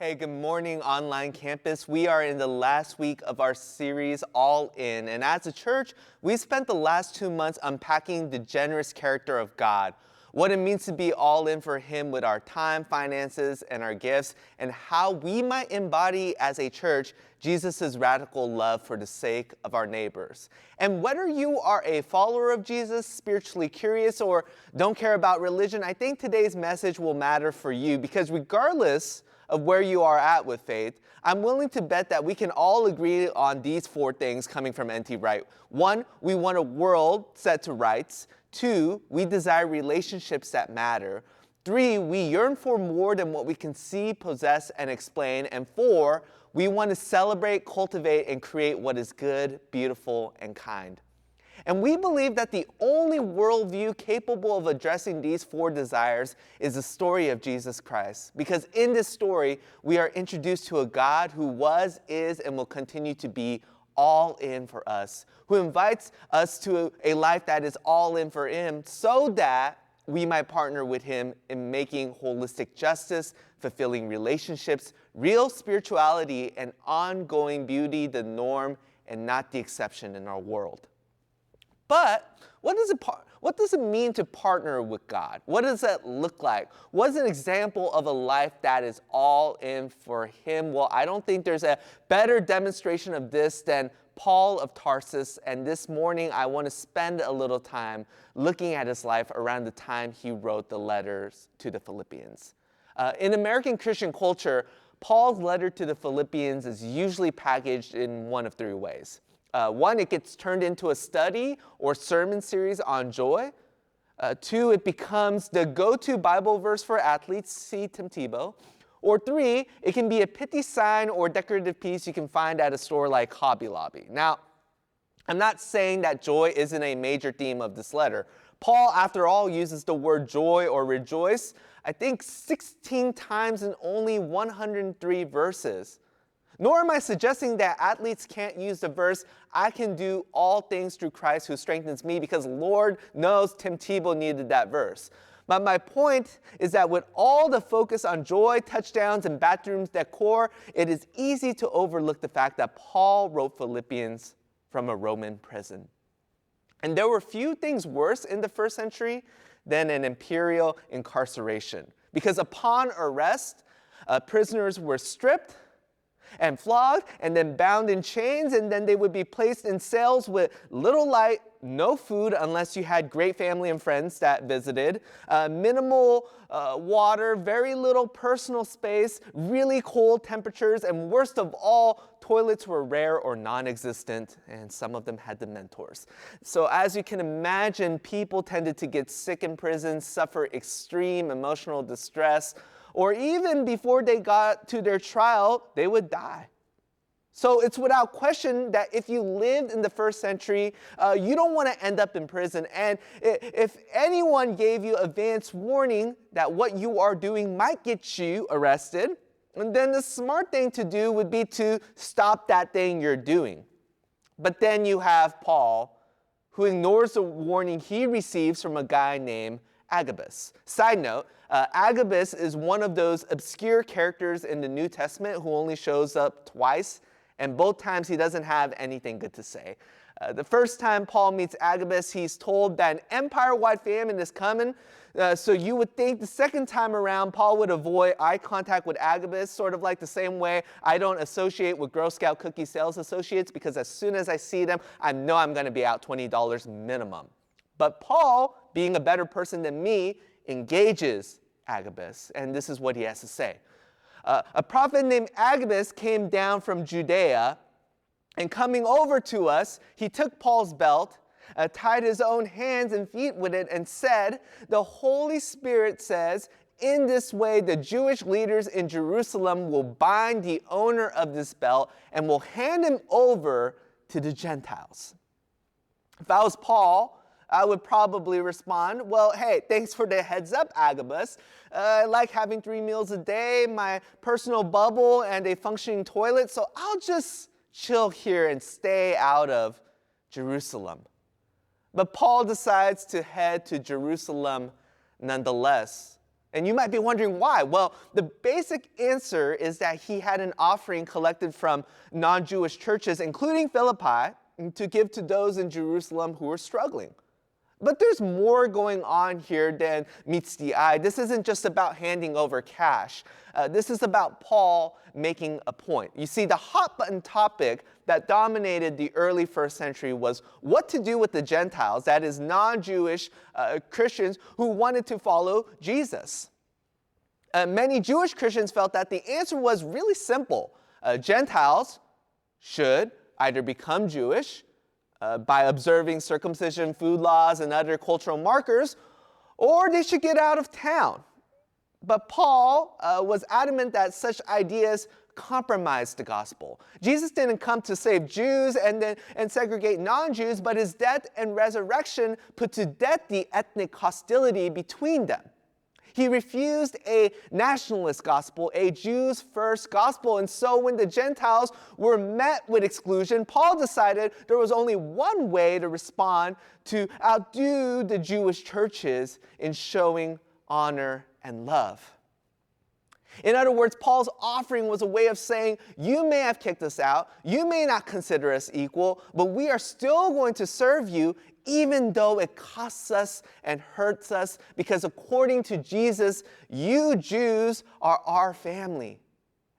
Hey, good morning, online campus. We are in the last week of our series, All In. And as a church, we spent the last 2 months unpacking the generous character of God, what it means to be all in for Him with our time, finances, and our gifts, and how we might embody as a church Jesus' radical love for the sake of our neighbors. And whether you are a follower of Jesus, spiritually curious, or don't care about religion, I think today's message will matter for you because regardless of where you are at with faith, I'm willing to bet that we can all agree on these 4 things coming from N.T. Wright. 1, we want a world set to rights. 2, we desire relationships that matter. 3, we yearn for more than what we can see, possess, and explain. And 4, we want to celebrate, cultivate, and create what is good, beautiful, and kind. And we believe that the only worldview capable of addressing these 4 desires is the story of Jesus Christ. Because in this story, we are introduced to a God who was, is, and will continue to be all in for us, who invites us to a life that is all in for Him so that we might partner with Him in making holistic justice, fulfilling relationships, real spirituality, and ongoing beauty the norm and not the exception in our world. But what does it mean to partner with God? What does that look like? What is an example of a life that is all in for Him? Well, I don't think there's a better demonstration of this than Paul of Tarsus. And this morning, I want to spend a little time looking at his life around the time he wrote the letters to the Philippians. In American Christian culture, Paul's letter to the Philippians is usually packaged in one of 3 ways. 1, it gets turned into a study or sermon series on joy. 2, it becomes the go-to Bible verse for athletes, see Tim Tebow. Or 3, it can be a pithy sign or decorative piece you can find at a store like Hobby Lobby. Now, I'm not saying that joy isn't a major theme of this letter. Paul, after all, uses the word joy or rejoice, I think 16 times in only 103 verses. Nor am I suggesting that athletes can't use the verse, I can do all things through Christ who strengthens me, because Lord knows Tim Tebow needed that verse. But my point is that with all the focus on joy, touchdowns, and bathrooms decor, it is easy to overlook the fact that Paul wrote Philippians from a Roman prison. And there were few things worse in the first century than an imperial incarceration. Because upon arrest, prisoners were stripped and flogged, and then bound in chains, and then they would be placed in cells with little light, no food unless you had great family and friends that visited, minimal water, very little personal space, really cold temperatures, and worst of all, toilets were rare or non-existent, and some of them had Dementors. So as you can imagine, people tended to get sick in prison, suffer extreme emotional distress, or even before they got to their trial, they would die. So it's without question that if you lived in the first century, you don't want to end up in prison. And if anyone gave you advance warning that what you are doing might get you arrested, then the smart thing to do would be to stop that thing you're doing. But then you have Paul, who ignores the warning he receives from a guy named Agabus. Side note, Agabus is one of those obscure characters in the New Testament who only shows up twice, and both times he doesn't have anything good to say. The first time Paul meets Agabus, he's told that an empire-wide famine is coming, so you would think the second time around, Paul would avoid eye contact with Agabus, sort of like the same way I don't associate with Girl Scout cookie sales associates, because as soon as I see them, I know I'm going to be out $20 minimum. But Paul, being a better person than me, engages Agabus, and this is what he has to say. A prophet named Agabus came down from Judea, and coming over to us, he took Paul's belt, tied his own hands and feet with it, and said, "The Holy Spirit says, in this way the Jewish leaders in Jerusalem will bind the owner of this belt and will hand him over to the Gentiles." If I was Paul, I would probably respond, well, hey, thanks for the heads up, Agabus. I like having 3 meals a day, my personal bubble, and a functioning toilet, so I'll just chill here and stay out of Jerusalem. But Paul decides to head to Jerusalem nonetheless. And you might be wondering why. Well, the basic answer is that he had an offering collected from non-Jewish churches, including Philippi, to give to those in Jerusalem who were struggling. But there's more going on here than meets the eye. This isn't just about handing over cash. This is about Paul making a point. You see, the hot-button topic that dominated the early first century was what to do with the Gentiles, that is, non-Jewish Christians who wanted to follow Jesus. Many Jewish Christians felt that the answer was really simple. Gentiles should either become Jewish by observing circumcision, food laws, and other cultural markers, or they should get out of town. But Paul was adamant that such ideas compromised the gospel. Jesus didn't come to save Jews and segregate non-Jews, but his death and resurrection put to death the ethnic hostility between them. He refused a nationalist gospel, a Jews first gospel. And so when the Gentiles were met with exclusion, Paul decided there was only one way to respond to outdo the Jewish churches in showing honor and love. In other words, Paul's offering was a way of saying, you may have kicked us out, you may not consider us equal, but we are still going to serve you even though it costs us and hurts us, because according to Jesus, you Jews are our family,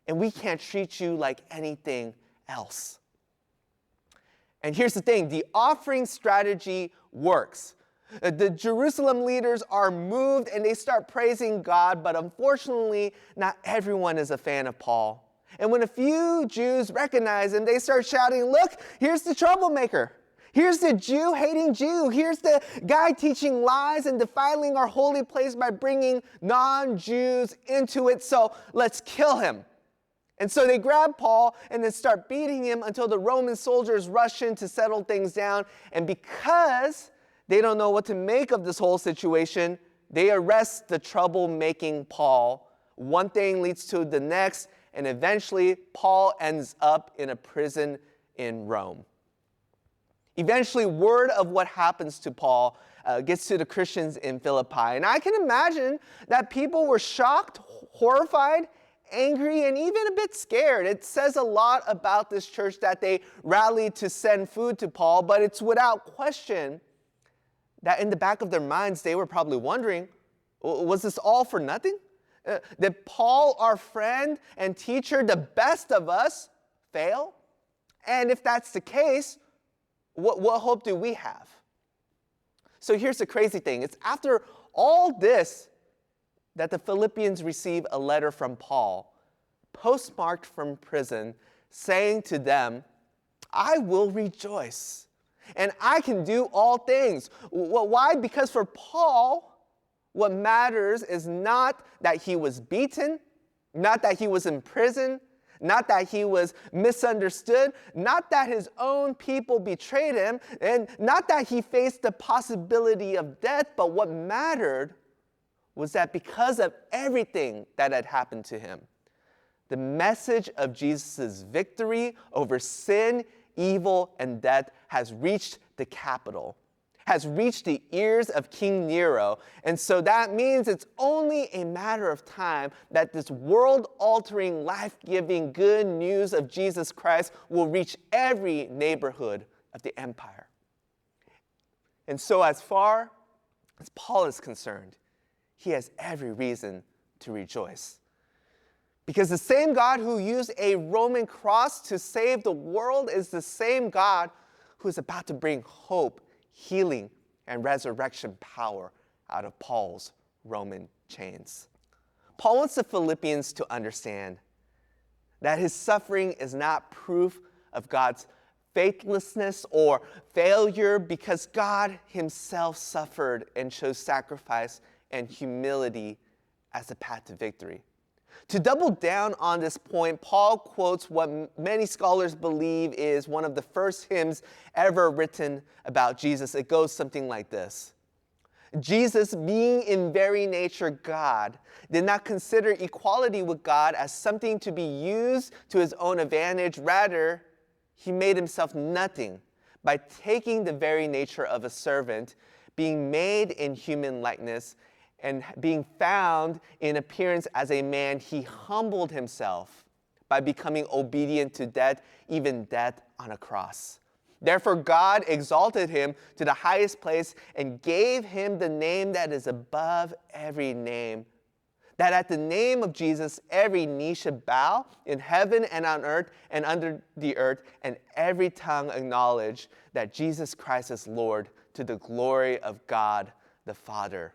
and we can't treat you like anything else. And here's the thing, the offering strategy works. The Jerusalem leaders are moved and they start praising God, but unfortunately, not everyone is a fan of Paul. And when a few Jews recognize him, they start shouting, look, here's the troublemaker. Here's the Jew-hating Jew. Here's the guy teaching lies and defiling our holy place by bringing non-Jews into it, so let's kill him. And so they grab Paul and then start beating him until the Roman soldiers rush in to settle things down. And because they don't know what to make of this whole situation, they arrest the troublemaking Paul. One thing leads to the next, and eventually Paul ends up in a prison in Rome. Eventually, word of what happens to Paul gets to the Christians in Philippi. And I can imagine that people were shocked, horrified, angry, and even a bit scared. It says a lot about this church that they rallied to send food to Paul, but it's without question that in the back of their minds, they were probably wondering, was this all for nothing? Did Paul, our friend and teacher, the best of us, fail? And if that's the case, what hope do we have? So here's the crazy thing. It's after all this that the Philippians receive a letter from Paul, postmarked from prison, saying to them, I will rejoice, and I can do all things. Why? Because for Paul, what matters is not that he was beaten, not that he was in prison, not that he was misunderstood, not that his own people betrayed him, and not that he faced the possibility of death, but what mattered was that because of everything that had happened to him, the message of Jesus' victory over sin, evil, and death has reached the capital, has reached the ears of King Nero. And so that means it's only a matter of time that this world-altering, life-giving good news of Jesus Christ will reach every neighborhood of the empire. And so as far as Paul is concerned, he has every reason to rejoice. Because the same God who used a Roman cross to save the world is the same God who is about to bring hope, healing, and resurrection power out of Paul's Roman chains. Paul wants the Philippians to understand that his suffering is not proof of God's faithlessness or failure, because God himself suffered and chose sacrifice and humility as the path to victory. To double down on this point, Paul quotes what many scholars believe is one of the first hymns ever written about Jesus. It goes something like this. Jesus, being in very nature God, did not consider equality with God as something to be used to his own advantage. Rather, he made himself nothing by taking the very nature of a servant, being made in human likeness, and being found in appearance as a man, he humbled himself by becoming obedient to death, even death on a cross. Therefore, God exalted him to the highest place and gave him the name that is above every name, that at the name of Jesus, every knee should bow in heaven and on earth and under the earth, and every tongue acknowledge that Jesus Christ is Lord, to the glory of God the Father.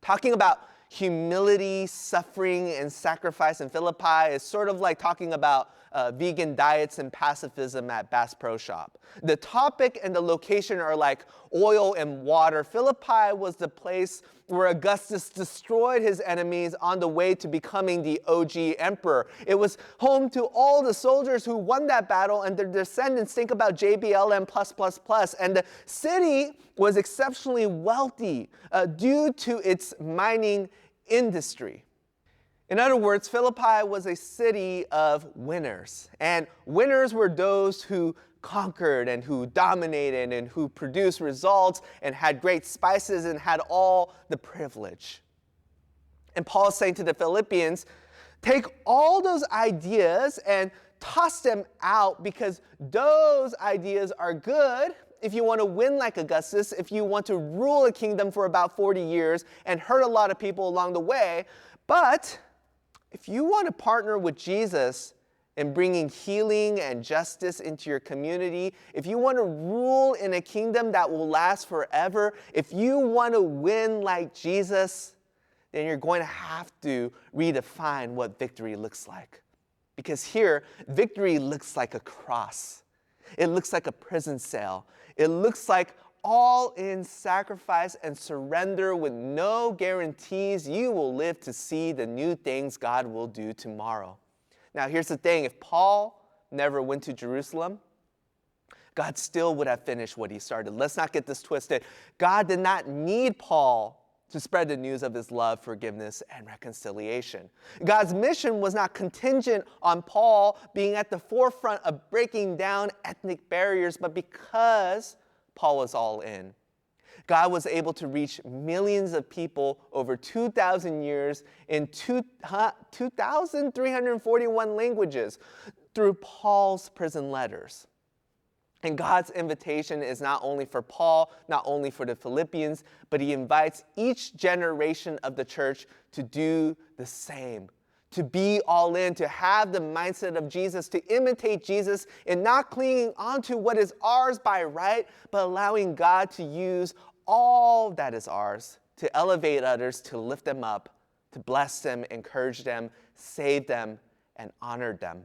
Talking about humility, suffering, and sacrifice in Philippi is sort of like talking about vegan diets and pacifism at Bass Pro Shop. The topic and the location are like oil and water. Philippi was the place where Augustus destroyed his enemies on the way to becoming the OG emperor. It was home to all the soldiers who won that battle and their descendants. Think about JBLM+++. And the city was exceptionally wealthy due to its mining industry. In other words, Philippi was a city of winners. And winners were those who conquered and who dominated and who produced results and had great spices and had all the privilege. And Paul is saying to the Philippians, take all those ideas and toss them out, because those ideas are good if you want to win like Augustus, if you want to rule a kingdom for about 40 years and hurt a lot of people along the way. But if you want to partner with Jesus in bringing healing and justice into your community, if you want to rule in a kingdom that will last forever, if you want to win like Jesus, then you're going to have to redefine what victory looks like. Because here, victory looks like a cross. It looks like a prison cell. It looks like all-in sacrifice and surrender with no guarantees you will live to see the new things God will do tomorrow. Now, here's the thing. If Paul never went to Jerusalem, God still would have finished what he started. Let's not get this twisted. God did not need Paul to spread the news of his love, forgiveness, and reconciliation. God's mission was not contingent on Paul being at the forefront of breaking down ethnic barriers, but because Paul was all in, God was able to reach millions of people over 2,000 years in 2,341 languages through Paul's prison letters. And God's invitation is not only for Paul, not only for the Philippians, but he invites each generation of the church to do the same, to be all in, to have the mindset of Jesus, to imitate Jesus in not clinging onto what is ours by right, but allowing God to use all that is ours to elevate others, to lift them up, to bless them, encourage them, save them, and honor them.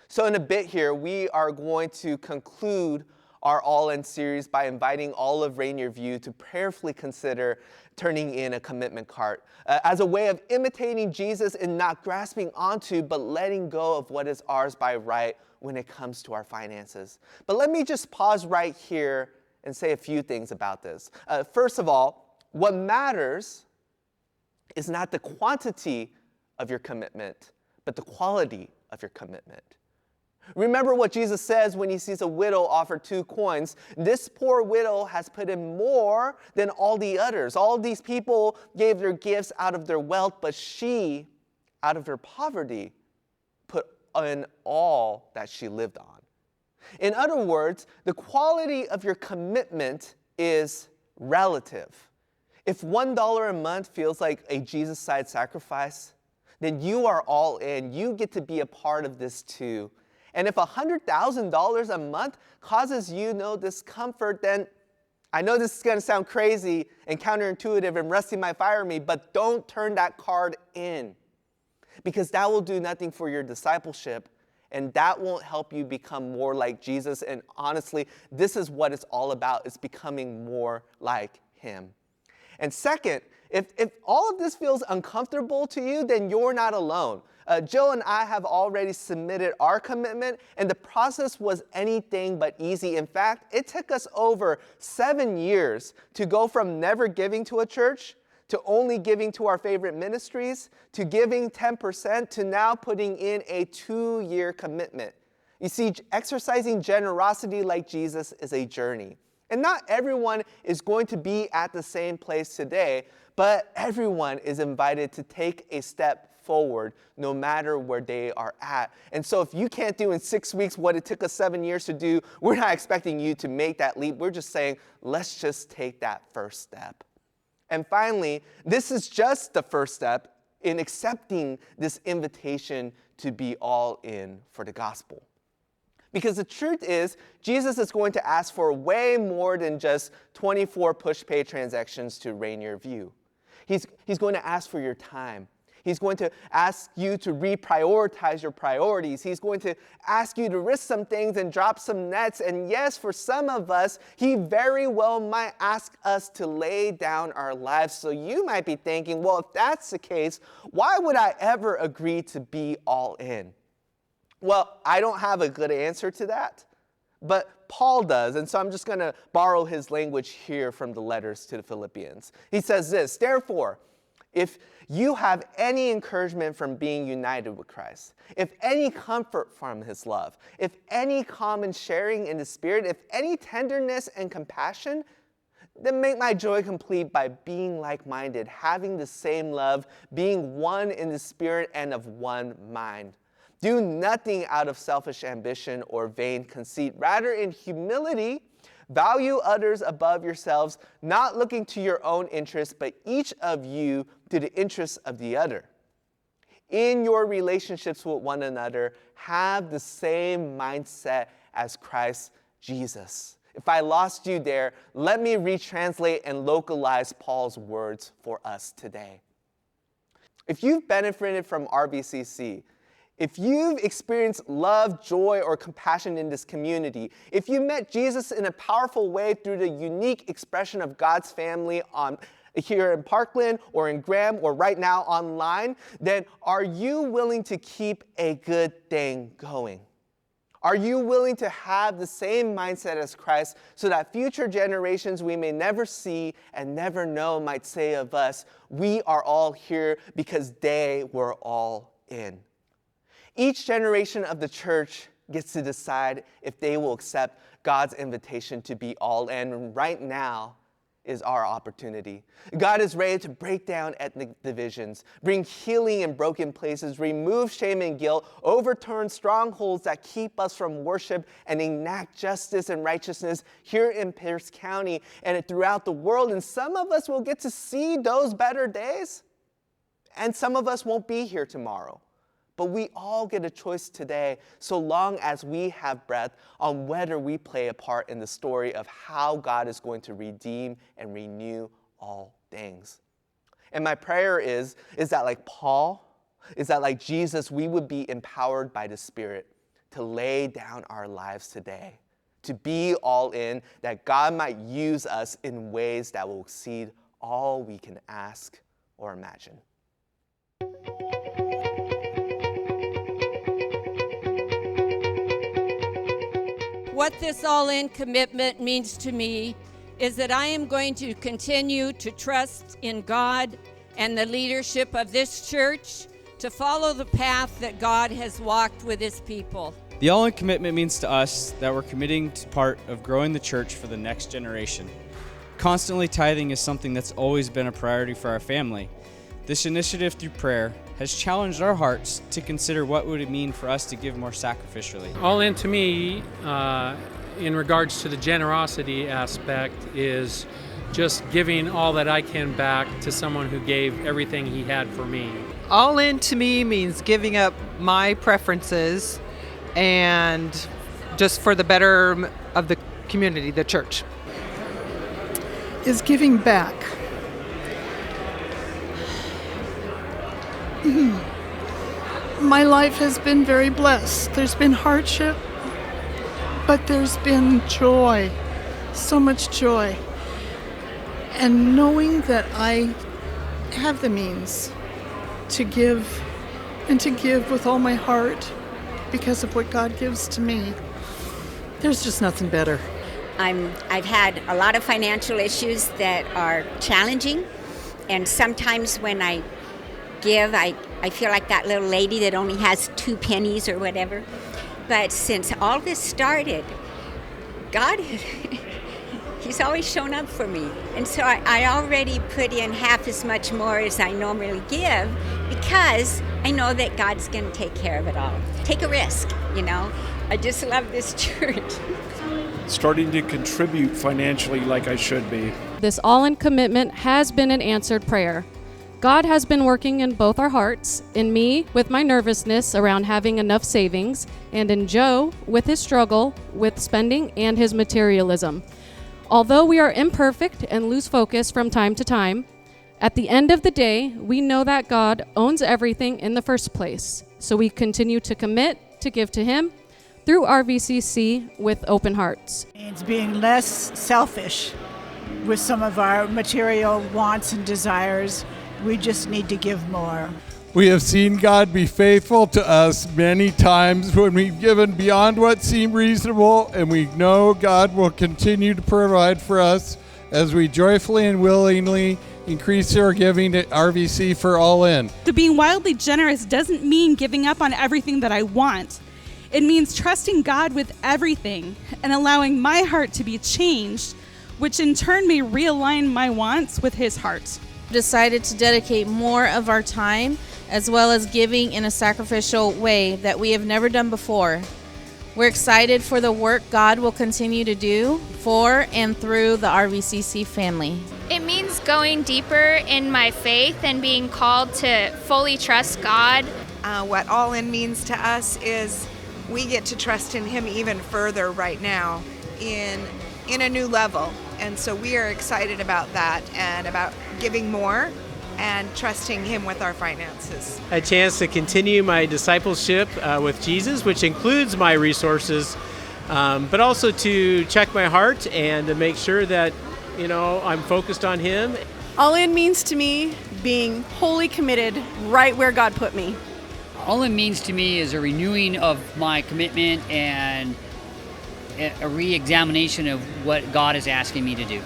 So in a bit here, we are going to conclude our All-In series by inviting all of Rainier View to prayerfully consider turning in a commitment card as a way of imitating Jesus in not grasping onto, but letting go of what is ours by right when it comes to our finances. But let me just pause right here and say a few things about this. First of all, what matters is not the quantity of your commitment, but the quality of your commitment. Remember what Jesus says when he sees a widow offer 2 coins. This poor widow has put in more than all the others. All of these people gave their gifts out of their wealth, but she, out of her poverty, put in all that she lived on. In other words, the quality of your commitment is relative. If $1 a month feels like a Jesus-sized sacrifice, then you are all in. You get to be a part of this too. And if $100,000 a month causes you no discomfort, then I know this is going to sound crazy and counterintuitive and Rusty might fire me, but don't turn that card in, because that will do nothing for your discipleship, and that won't help you become more like Jesus. And honestly, this is what it's all about. It's becoming more like him. And second, if all of this feels uncomfortable to you, then you're not alone. Jill and I have already submitted our commitment, and the process was anything but easy. In fact, it took us over 7 years to go from never giving to a church, to only giving to our favorite ministries, to giving 10%, to now putting in a 2-year commitment. You see, exercising generosity like Jesus is a journey. And not everyone is going to be at the same place today, but everyone is invited to take a step forward no matter where they are at. And so if you can't do in 6 weeks what it took us 7 years to do, we're not expecting you to make that leap. We're just saying, let's just take that first step. And finally, this is just the first step in accepting this invitation to be all in for the gospel. Because the truth is, Jesus is going to ask for way more than just 24 push-pay transactions to Rainier View. He's going to ask for your time. He's going to ask you to reprioritize your priorities. He's going to ask you to risk some things and drop some nets. And yes, for some of us, he very well might ask us to lay down our lives. So you might be thinking, well, if that's the case, why would I ever agree to be all in? Well, I don't have a good answer to that, but Paul does. And so I'm just going to borrow his language here from the letters to the Philippians. He says this, therefore, if you have any encouragement from being united with Christ, if any comfort from his love, if any common sharing in the Spirit, if any tenderness and compassion, then make my joy complete by being like-minded, having the same love, being one in the Spirit and of one mind. Do nothing out of selfish ambition or vain conceit. Rather, in humility, value others above yourselves, not looking to your own interests, but each of you to the interests of the other. In your relationships with one another, have the same mindset as Christ Jesus. If I lost you there, let me retranslate and localize Paul's words for us today. If you've benefited from RBCC, if you've experienced love, joy, or compassion in this community, if you met Jesus in a powerful way through the unique expression of God's family here in Parkland or in Graham or right now online, then are you willing to keep a good thing going? Are you willing to have the same mindset as Christ so that future generations we may never see and never know might say of us, we are all here because they were all in? Each generation of the church gets to decide if they will accept God's invitation to be all in. Right now is our opportunity. God is ready to break down ethnic divisions, bring healing in broken places, remove shame and guilt, overturn strongholds that keep us from worship, and enact justice and righteousness here in Pierce County and throughout the world. And some of us will get to see those better days, and some of us won't be here tomorrow. But we all get a choice today, so long as we have breath, on whether we play a part in the story of how God is going to redeem and renew all things. And my prayer is that like Paul, is that like Jesus, we would be empowered by the Spirit to lay down our lives today, to be all in, that God might use us in ways that will exceed all we can ask or imagine. What this all-in commitment means to me is that I am going to continue to trust in God and the leadership of this church to follow the path that God has walked with his people. The all-in commitment means to us that we're committing to part of growing the church for the next generation. Constantly tithing is something that's always been a priority for our family. This initiative through prayer has challenged our hearts to consider what would it mean for us to give more sacrificially. All in to me, in regards to the generosity aspect, is just giving all that I can back to someone who gave everything he had for me. All in to me means giving up my preferences and just for the better of the community, the church. Is giving back. My life has been very blessed. There's been hardship, but there's been joy, so much joy. And knowing that I have the means to give, and to give with all my heart because of what God gives to me, there's just nothing better. I've had a lot of financial issues that are challenging, and sometimes when I give, I feel like that little lady that only has 2 pennies or whatever. But since all this started, God, he She's always shown up for me. And so I already put in half as much more as I normally give because I know that God's going to take care of it all. Take a risk, you know. I just love this church. Starting to contribute financially like I should be. This all-in commitment has been an answered prayer. God has been working in both our hearts, in me with my nervousness around having enough savings, and in Joe with his struggle with spending and his materialism. Although we are imperfect and lose focus from time to time, at the end of the day, we know that God owns everything in the first place. So we continue to commit to give to him through RVCC with open hearts. It's being less selfish with some of our material wants and desires. We just need to give more. We have seen God be faithful to us many times when we've given beyond what seemed reasonable, and we know God will continue to provide for us as we joyfully and willingly increase our giving to RVC for All In. So being wildly generous doesn't mean giving up on everything that I want. It means trusting God with everything and allowing my heart to be changed, which in turn may realign my wants with his heart. Decided to dedicate more of our time as well as giving in a sacrificial way that we have never done before. We're excited for the work God will continue to do for and through the RVCC family. It means going deeper in my faith and being called to fully trust God. What All In means to us is we get to trust in him even further right now in a new level. And so we are excited about that and about giving more and trusting him with our finances. A chance to continue my discipleship with Jesus, which includes my resources, but also to check my heart and to make sure that, you know, I'm focused on him. All In means to me being wholly committed right where God put me. All In means to me is a renewing of my commitment and a re-examination of what God is asking me to do.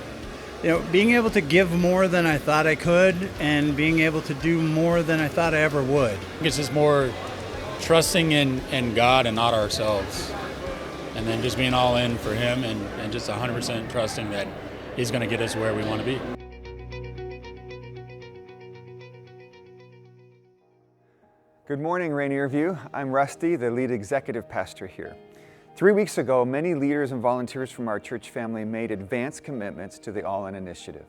You know, being able to give more than I thought I could and being able to do more than I thought I ever would. It's just more trusting in God and not ourselves. And then just being all in for him and just 100% trusting that he's going to get us where we want to be. Good morning, Rainier View. I'm Rusty, the lead executive pastor here. 3 weeks ago, many leaders and volunteers from our church family made advanced commitments to the All In initiative.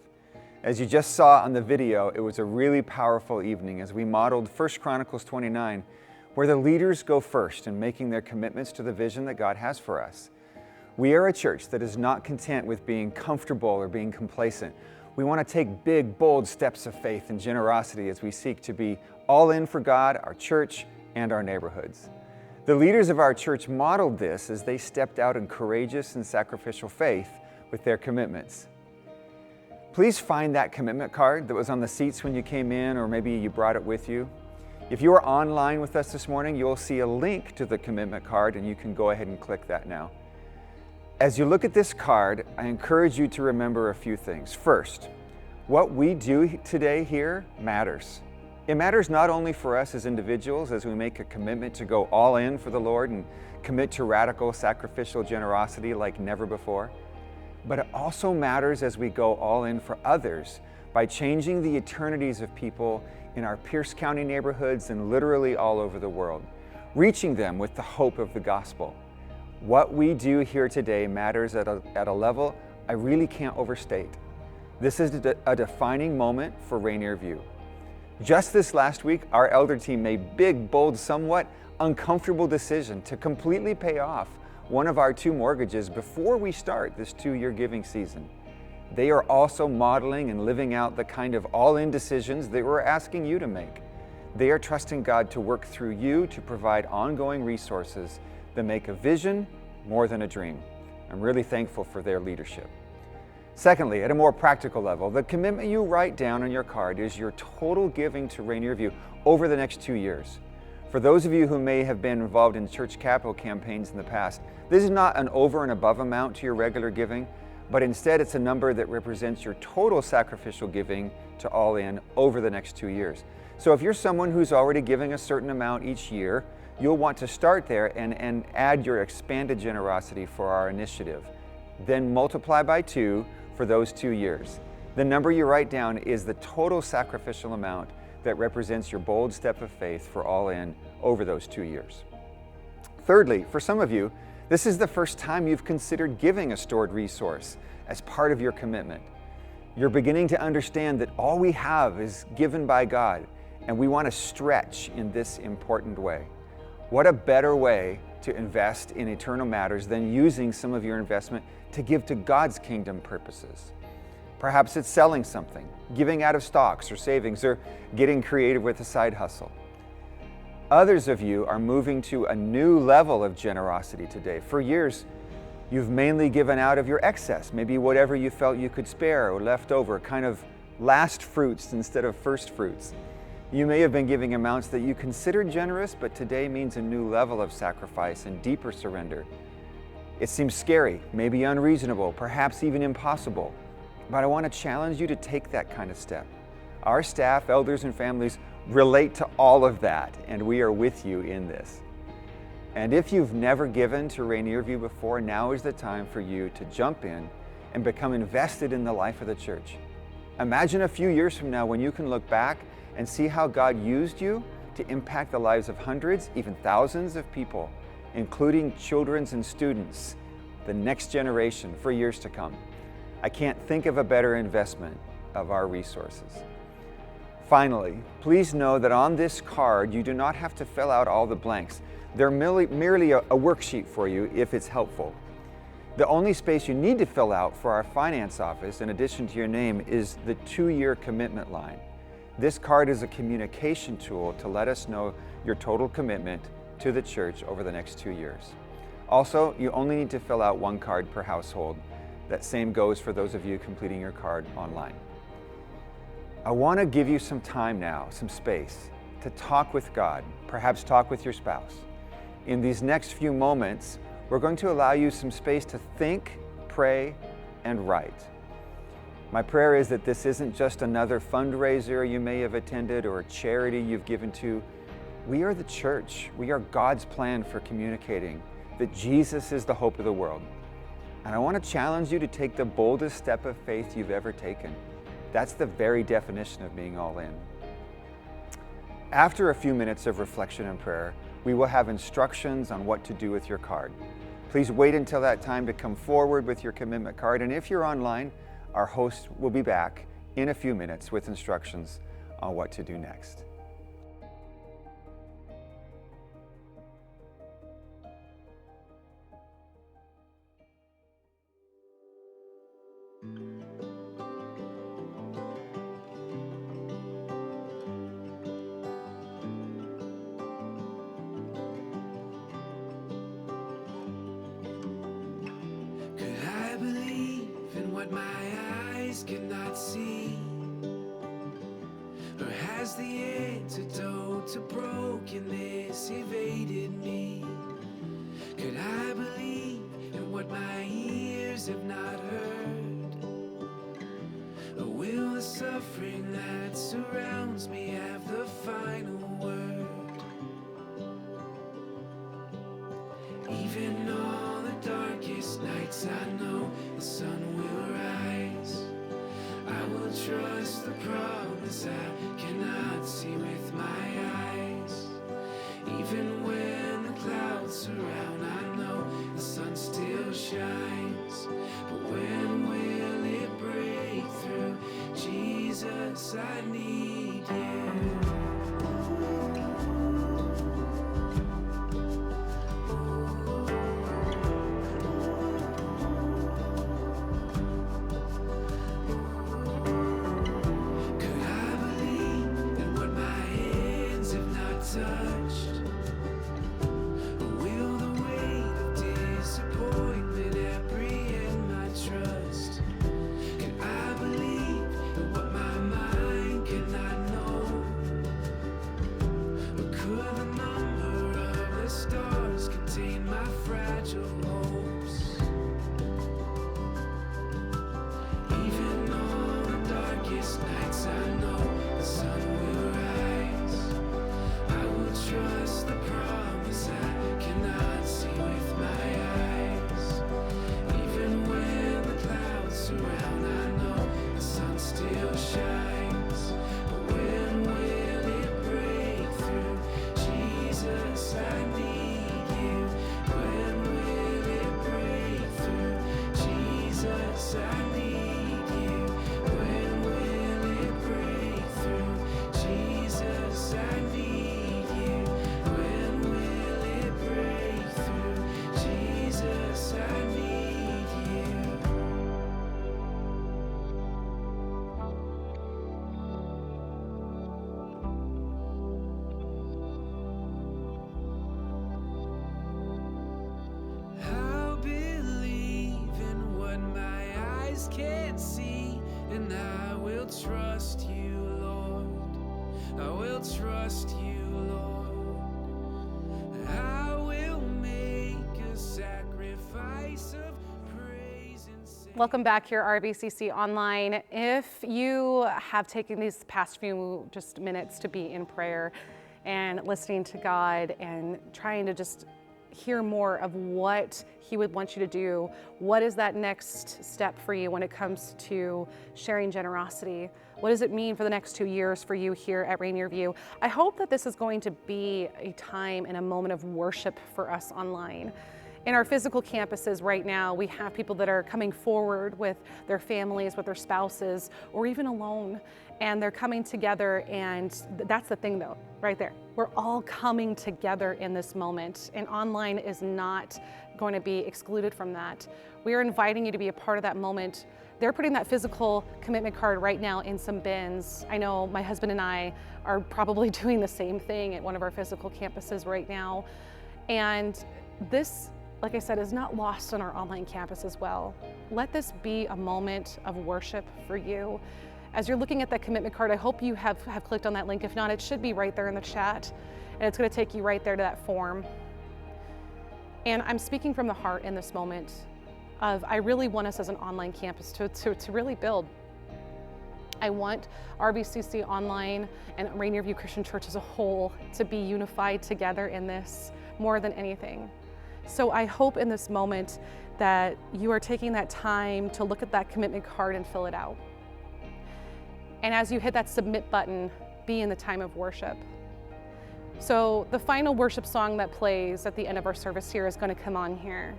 As you just saw on the video, it was a really powerful evening as we modeled 1 Chronicles 29, where the leaders go first in making their commitments to the vision that God has for us. We are a church that is not content with being comfortable or being complacent. We want to take big, bold steps of faith and generosity as we seek to be all in for God, our church, and our neighborhoods. The leaders of our church modeled this as they stepped out in courageous and sacrificial faith with their commitments. Please find that commitment card that was on the seats when you came in, or maybe you brought it with you. If you are online with us this morning, you'll see a link to the commitment card and you can go ahead and click that now. As you look at this card, I encourage you to remember a few things. First, what we do today here matters. It matters not only for us as individuals as we make a commitment to go all in for the Lord and commit to radical sacrificial generosity like never before, but it also matters as we go all in for others by changing the eternities of people in our Pierce County neighborhoods and literally all over the world, reaching them with the hope of the gospel. What we do here today matters at a level I really can't overstate. This is a defining moment for Rainier View. Just this last week, our elder team made big, bold, somewhat uncomfortable decision to completely pay off one of our 2 mortgages before we start this 2-year giving season. They are also modeling and living out the kind of all-in decisions that we're asking you to make. They are trusting God to work through you to provide ongoing resources that make a vision more than a dream. I'm really thankful for their leadership. Secondly, at a more practical level, the commitment you write down on your card is your total giving to Rainier View over the next 2 years. For those of you who may have been involved in church capital campaigns in the past, this is not an over and above amount to your regular giving, but instead it's a number that represents your total sacrificial giving to All In over the next 2 years. So if you're someone who's already giving a certain amount each year, you'll want to start there and add your expanded generosity for our initiative. Then multiply by 2 for those 2 years. The number you write down is the total sacrificial amount that represents your bold step of faith for All In over those 2 years. Thirdly, for some of you, this is the first time you've considered giving a stored resource as part of your commitment. You're beginning to understand that all we have is given by God, and we want to stretch in this important way. What a better way to invest in eternal matters than using some of your investment to give to God's kingdom purposes. Perhaps it's selling something, giving out of stocks or savings, or getting creative with a side hustle. Others of you are moving to a new level of generosity today. For years, you've mainly given out of your excess, maybe whatever you felt you could spare or left over, kind of last fruits instead of first fruits. You may have been giving amounts that you considered generous, but today means a new level of sacrifice and deeper surrender. It seems scary, maybe unreasonable, perhaps even impossible, but I want to challenge you to take that kind of step. Our staff, elders, and families relate to all of that, and we are with you in this. And if you've never given to Rainier View before, now is the time for you to jump in and become invested in the life of the church. Imagine a few years from now when you can look back and see how God used you to impact the lives of hundreds, even thousands of people, including children and students, the next generation for years to come. I can't think of a better investment of our resources. Finally, please know that on this card, you do not have to fill out all the blanks. They're merely a worksheet for you if it's helpful. The only space you need to fill out for our finance office, in addition to your name, is the 2-year commitment line. This card is a communication tool to let us know your total commitment to the church over the next 2 years. Also, you only need to fill out 1 card per household. That same goes for those of you completing your card online. I want to give you some time now, some space, to talk with God, perhaps talk with your spouse. In these next few moments, we're going to allow you some space to think, pray, and write. My prayer is that this isn't just another fundraiser you may have attended or a charity you've given to. We are the church. We are God's plan for communicating that Jesus is the hope of the world. And I want to challenge you to take the boldest step of faith you've ever taken. That's the very definition of being all in. After a few minutes of reflection and prayer, we will have instructions on what to do with your card. Please wait until that time to come forward with your commitment card. And if you're online, our host will be back in a few minutes with instructions on what to do next. Cannot see, or has the antidote to brokenness evaded me? Could I believe in what my ears have not heard? Or will the suffering that surrounds me have the final word? Even on the darkest nights, I know the sun will rise. I will trust the promise I cannot see with my eyes. Even when the clouds surround, I know the sun still shines. But when will it break through? Jesus, I need you. Touched, or will the weight of disappointment apprehend my trust? Can I believe in what my mind cannot know? Or could the number of the stars contain my fragile hopes? Even on the darkest nights, I know the sun will rise. I will Jesus, I need you. When will it break through? Jesus, I need you. When will it break through? Jesus, I need you. When will it break through? Jesus, I need you. I'll believe in what my eyes can't see, and I will trust you, Lord. I will trust you, Lord. I will make a sacrifice of praise and say. Welcome back here, RBCC Online. If you have taken these past few just minutes to be in prayer and listening to God and trying to just hear more of what He would want you to do, what is that next step for you when it comes to sharing generosity? What does it mean for the next 2 years for you here at Rainier View? I hope that this is going to be a time and a moment of worship for us online. In our physical campuses right now, we have people that are coming forward with their families, with their spouses, or even alone, and they're coming together, and that's the thing though, right there. We're all coming together in this moment, and online is not going to be excluded from that. We are inviting you to be a part of that moment. They're putting that physical commitment card right now in some bins. I know my husband and I are probably doing the same thing at one of our physical campuses right now. And this, like I said, is not lost on our online campus as well. Let this be a moment of worship for you. As you're looking at that commitment card, I hope you have clicked on that link. If not, it should be right there in the chat, and it's going to take you right there to that form. And I'm speaking from the heart in this moment of I really want us as an online campus to really build. I want RBCC Online and Rainier View Christian Church as a whole to be unified together in this more than anything. So I hope in this moment that you are taking that time to look at that commitment card and fill it out. And as you hit that submit button, be in the time of worship. So the final worship song that plays at the end of our service here is going to come on here.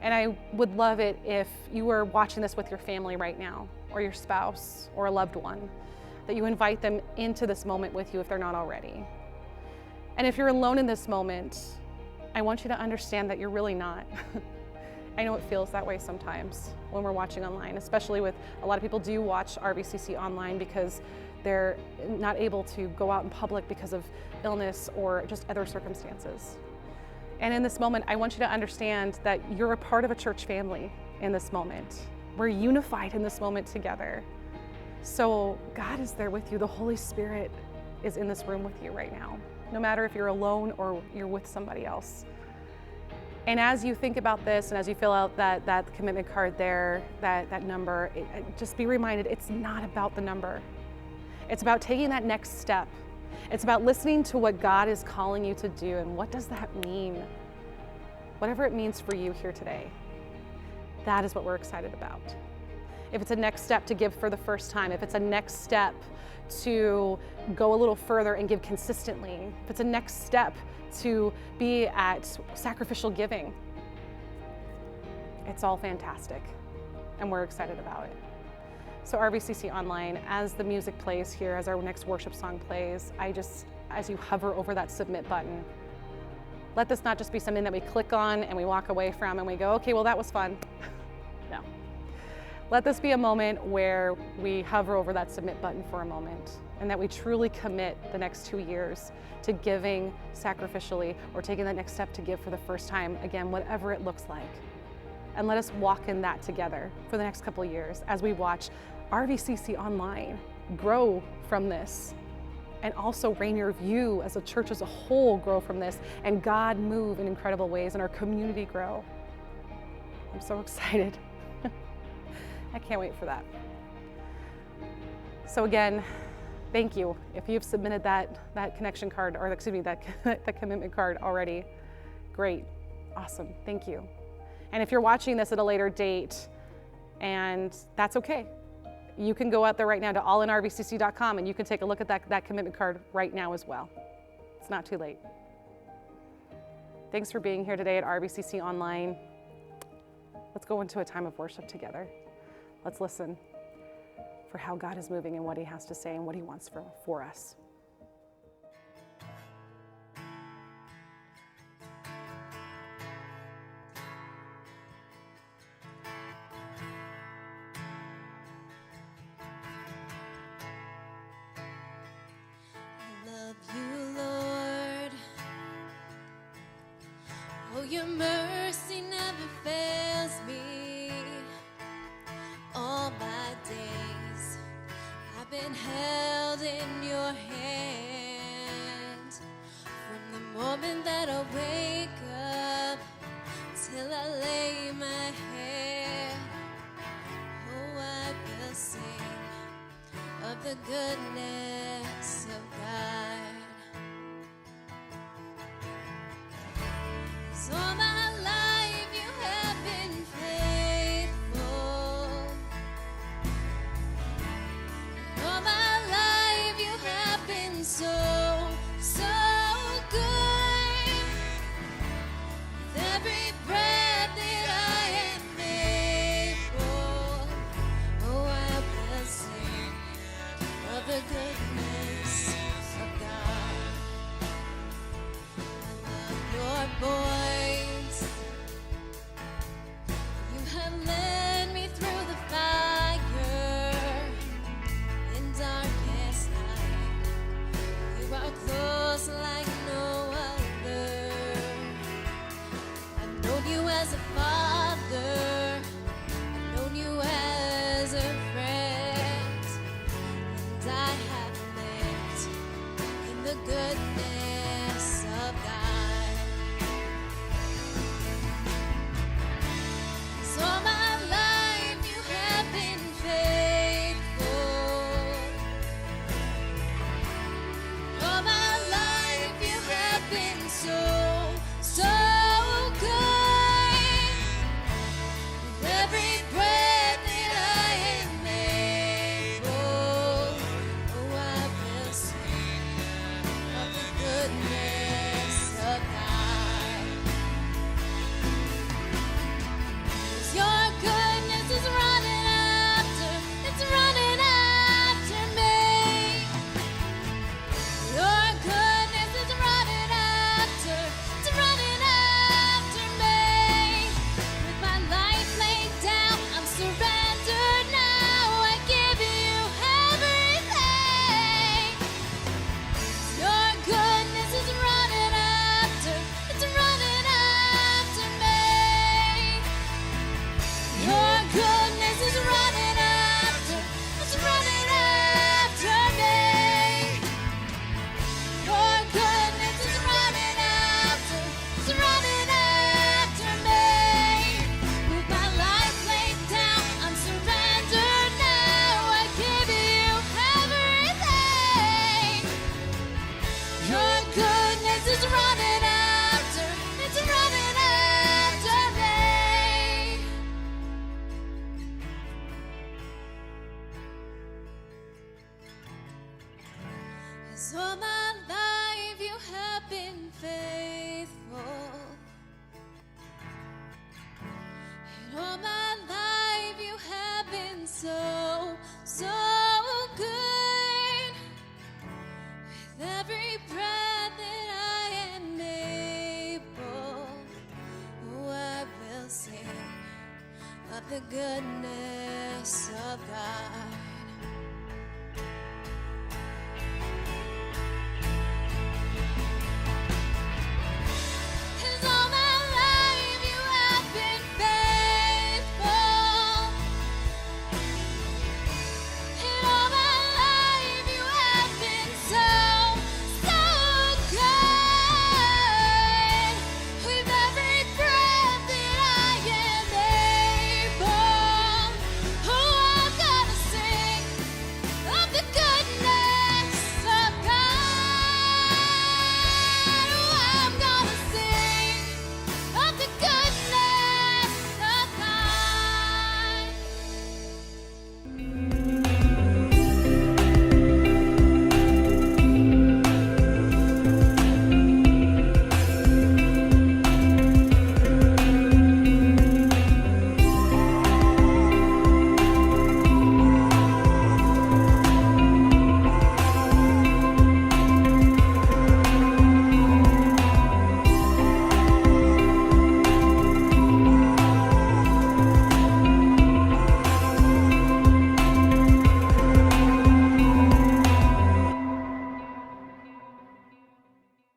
And I would love it if you were watching this with your family right now, or your spouse, or a loved one, that you invite them into this moment with you if they're not already. And if you're alone in this moment, I want you to understand that you're really not. I know it feels that way sometimes when we're watching online, especially with a lot of people do watch RBCC online because they're not able to go out in public because of illness or just other circumstances. And in this moment, I want you to understand that you're a part of a church family in this moment. We're unified in this moment together. So God is there with you. The Holy Spirit is in this room with you right now, no matter if you're alone or you're with somebody else. And as you think about this and as you fill out that commitment card there, that number, just be reminded it's not about the number. It's about taking that next step. It's about listening to what God is calling you to do, and what does that mean? Whatever it means for you here today, that is what we're excited about. If it's a next step to give for the first time, if it's a next step to go a little further and give consistently, if it's a next step to be at sacrificial giving, it's all fantastic, and we're excited about it. So RBCC Online, as the music plays here, as our next worship song plays, as you hover over that submit button, let this not just be something that we click on and we walk away from and we go, okay, well that was fun. No. Let this be a moment where we hover over that submit button for a moment, and that we truly commit the next 2 years to giving sacrificially or taking that next step to give for the first time, again, whatever it looks like. And let us walk in that together for the next couple of years as we watch RVCC Online grow from this, and also Rainier View as a church as a whole grow from this, and God move in incredible ways and our community grow. I'm so excited. I can't wait for that. So again, thank you. If you've submitted that connection card, or excuse me, that commitment card already, great, awesome, thank you. And if you're watching this at a later date, and that's okay, you can go out there right now to allinrvcc.com and you can take a look at that commitment card right now as well. It's not too late. Thanks for being here today at RBCC Online. Let's go into a time of worship together. Let's listen for how God is moving and what he has to say and what he wants for us. Love you, Lord. Oh, your mercy never fails me. All my days I've been held in your hand. From the moment that I wake up till I lay my head, oh, I will sing of the goodness of God. 'Cause all my life you have been faithful. All my life you have been so, so good. With every breath that I am able, oh, I will sing of the goodness of God. I love your voice. You have led me through the fire in darkest night. You are close like no other. I've known you as a father. I've known you as a friend. And I have lived in the goodness of God. 'Cause all my life you have been faithful. All my life you have been so, so good. With every breath that I am able, oh, I will sing of the goodness of God. 'Cause your goodness is running after, it's running after me. Your goodness is running after, it's running after me. With my life laid down, I'm surrendered now. I give you everything. Your goodness is running after, it's running after me. Your goodness is running after, it's running after me. Your goodness is running after, it's running after me. With my life laid down, I'm surrendered now. I give you everything. Your goodness is running after, it's running after me. 'Cause all my life you have been faithful. And all my life you have been so, so good. With every breath that I am able, oh, I will sing of the goodness of God.